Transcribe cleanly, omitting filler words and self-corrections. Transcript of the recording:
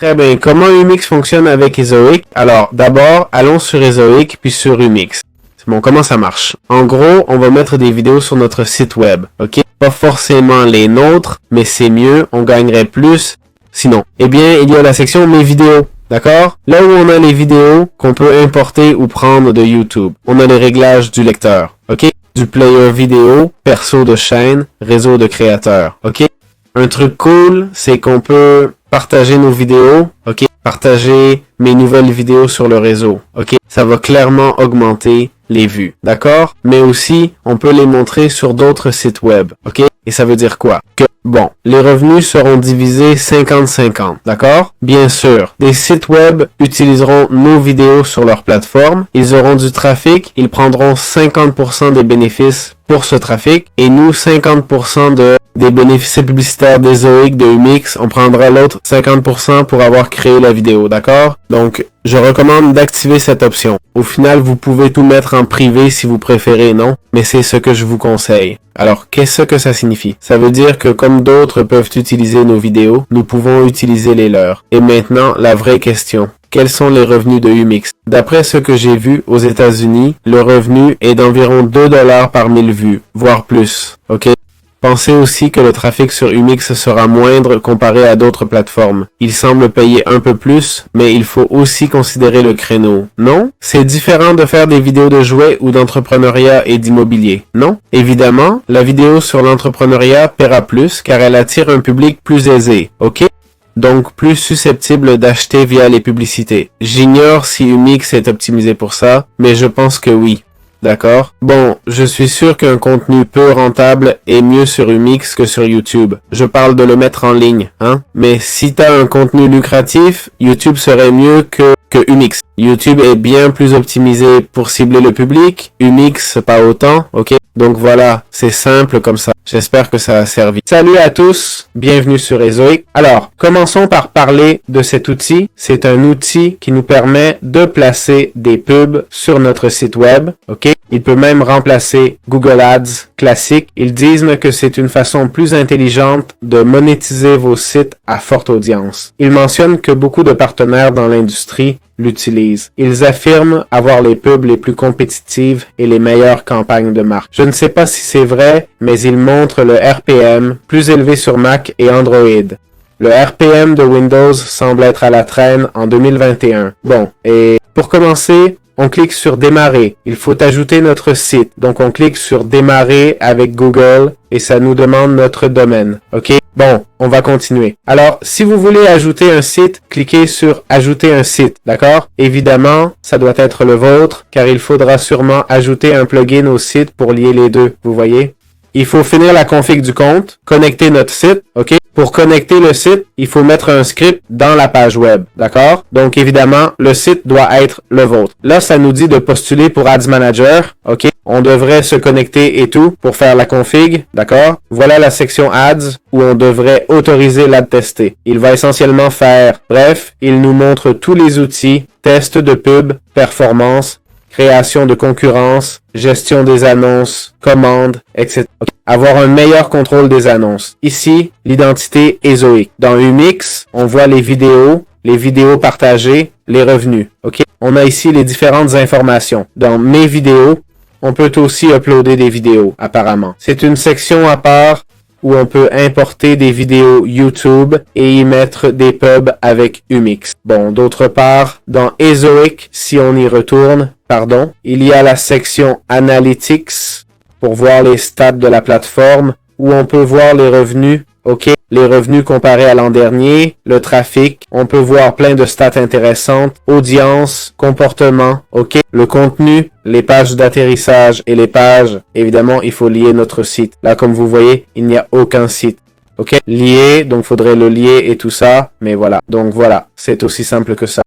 Très bien, comment Umix fonctionne avec Ezoic? Alors, d'abord, allons sur Ezoic, puis sur Umix. Bon, comment ça marche? En gros, on va mettre des vidéos sur notre site web, ok? Pas forcément les nôtres, mais c'est mieux, on gagnerait plus. Sinon, eh bien, il y a la section Mes vidéos, d'accord? Là où on a les vidéos qu'on peut importer ou prendre de YouTube. On a les réglages du lecteur, ok? Du player vidéo, perso de chaîne, réseau de créateurs, ok? Un truc cool, c'est qu'on peut partager nos vidéos, ok? Partager mes nouvelles vidéos sur le réseau, ok? Ça va clairement augmenter les vues, d'accord? Mais aussi, on peut les montrer sur d'autres sites web, ok? Et ça veut dire quoi? Que, bon, les revenus seront divisés 50-50, d'accord? Bien sûr, des sites web utiliseront nos vidéos sur leur plateforme, ils auront du trafic, ils prendront 50% des bénéfices pour ce trafic, et nous, 50% des bénéfices publicitaires d'Ezoic, de Umix, on prendra l'autre 50% pour avoir créé la vidéo, d'accord? Donc, je recommande d'activer cette option. Au final, vous pouvez tout mettre en privé si vous préférez, non? Mais c'est ce que je vous conseille. Alors, qu'est-ce que ça signifie? Ça veut dire que comme d'autres peuvent utiliser nos vidéos, nous pouvons utiliser les leurs. Et maintenant, la vraie question. Quels sont les revenus de Umix? D'après ce que j'ai vu aux États-Unis, le revenu est d'environ 2 $ par 1000 vues, voire plus. Ok? Pensez aussi que le trafic sur Umix sera moindre comparé à d'autres plateformes. Il semble payer un peu plus, mais il faut aussi considérer le créneau. Non? C'est différent de faire des vidéos de jouets ou d'entrepreneuriat et d'immobilier. Non? Évidemment, la vidéo sur l'entrepreneuriat paiera plus car elle attire un public plus aisé. Ok? Donc plus susceptible d'acheter via les publicités. J'ignore si Umix est optimisé pour ça, mais je pense que oui. D'accord? Bon, je suis sûr qu'un contenu peu rentable est mieux sur Umix que sur YouTube. Je parle de le mettre en ligne, hein? Mais si t'as un contenu lucratif, YouTube serait mieux que Umix. YouTube est bien plus optimisé pour cibler le public, Umix pas autant, ok? Donc voilà, c'est simple comme ça. J'espère que ça a servi. Salut à tous, bienvenue sur Ezoic. Alors, commençons par parler de cet outil. C'est un outil qui nous permet de placer des pubs sur notre site web, ok? Il peut même remplacer Google Ads classique. Ils disent que c'est une façon plus intelligente de monétiser vos sites à forte audience. Ils mentionnent que beaucoup de partenaires dans l'industrie l'utilisent. Ils affirment avoir les pubs les plus compétitives et les meilleures campagnes de marque. Je ne sais pas si c'est vrai, mais ils montrent le RPM plus élevé sur Mac et Android. Le RPM de Windows semble être à la traîne en 2021. Bon, et pour commencer, on clique sur démarrer. Il faut ajouter notre site. Donc on clique sur démarrer avec Google et ça nous demande notre domaine. Ok? Bon, on va continuer. Alors, si vous voulez ajouter un site, cliquez sur ajouter un site. D'accord? Évidemment, ça doit être le vôtre car il faudra sûrement ajouter un plugin au site pour lier les deux. Vous voyez? Il faut finir la config du compte, connecter notre site, ok? Pour connecter le site, il faut mettre un script dans la page web, d'accord? Donc évidemment, le site doit être le vôtre. Là, ça nous dit de postuler pour Ads Manager, ok? On devrait se connecter et tout pour faire la config, d'accord? Voilà la section Ads où on devrait autoriser l'ad tester. Il va essentiellement faire, bref, il nous montre tous les outils, test de pub, performance, création de concurrence, gestion des annonces, commandes, etc. Okay. Avoir un meilleur contrôle des annonces. Ici, l'identité Ezoic. Dans Umix, on voit les vidéos partagées, les revenus. Ok. On a ici les différentes informations. Dans mes vidéos, on peut aussi uploader des vidéos, apparemment. C'est une section à part où on peut importer des vidéos YouTube et y mettre des pubs avec Umix. Bon, d'autre part, dans Ezoic, si on y retourne, il y a la section Analytics pour voir les stats de la plateforme où on peut voir les revenus, ok? Les revenus comparés à l'an dernier, le trafic, on peut voir plein de stats intéressantes, audience, comportement, ok? Le contenu, les pages d'atterrissage et les pages, évidemment, il faut lier notre site. Là, comme vous voyez, il n'y a aucun site. Ok? Lier, donc faudrait le lier et tout ça, mais voilà. Donc voilà, c'est aussi simple que ça.